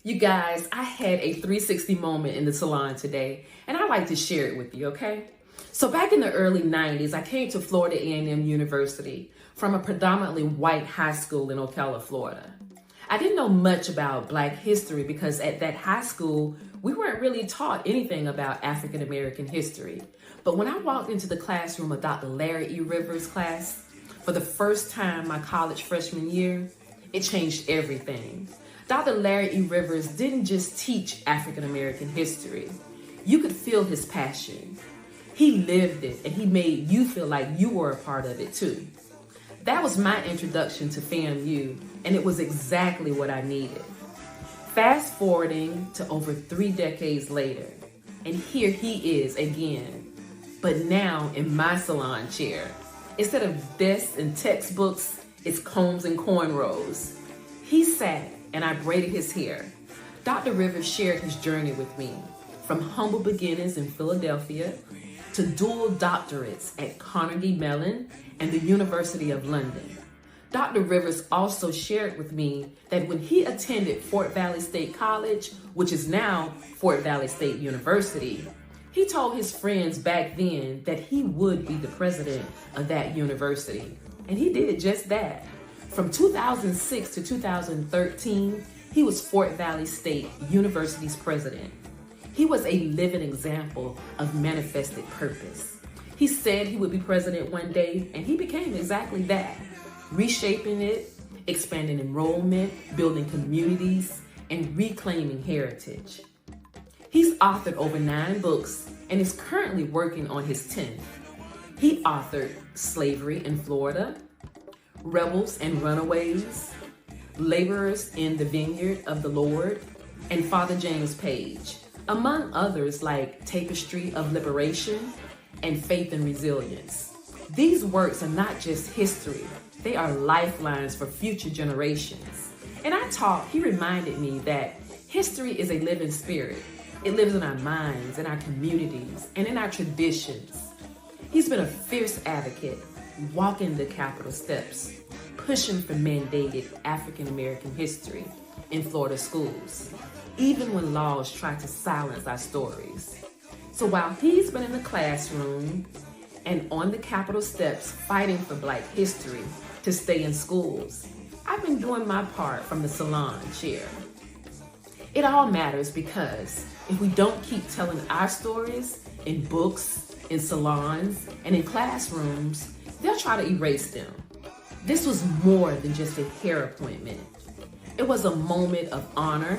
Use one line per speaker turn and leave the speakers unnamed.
You guys, I had a 360 moment in the salon today, and I'd like to share it with you, okay? So back in the early 90s, I came to Florida A&M University from a predominantly white high school in Ocala, Florida. I didn't know much about Black history because at that high school, we weren't really taught anything about African American history. But when I walked into the classroom of Dr. Larry E. Rivers' class, for the first time my college freshman year, it changed everything. Dr. Larry E. Rivers didn't just teach African American history. You could feel his passion. He lived it, and he made you feel like you were a part of it too. That was my introduction to FAMU, and it was exactly what I needed. Fast forwarding to over 3 decades later, and here he is again, but now in my salon chair. Instead of desks and textbooks, it's combs and cornrows. He sat and I braided his hair. Dr. Rivers shared his journey with me, from humble beginnings in Philadelphia to dual doctorates at Carnegie Mellon and the University of London. Dr. Rivers also shared with me that when he attended Fort Valley State College, which is now Fort Valley State University, he told his friends back then that he would be the president of that university. And he did just that. From 2006 to 2013, he was Fort Valley State University's president. He was a living example of manifested purpose. He said he would be president one day, and he became exactly that, reshaping it, expanding enrollment, building communities, and reclaiming heritage. He's authored over 9 books and is currently working on his 10th. He authored Slavery in Florida, Rebels and Runaways, Laborers in the Vineyard of the Lord, and Father James Page, among others like Tapestry of Liberation and Faith and Resilience. These works are not just history, they are lifelines for future generations. In our talk, he reminded me that history is a living spirit. It lives in our minds, in our communities, and in our traditions. He's been a fierce advocate, walking the Capitol steps, pushing for mandated African American history in Florida schools, even when laws try to silence our stories. So while he's been in the classroom and on the Capitol steps fighting for Black history to stay in schools, I've been doing my part from the salon chair. It all matters because if we don't keep telling our stories in books, in salons, and in classrooms, they'll try to erase them. This was more than just a hair appointment. It was a moment of honor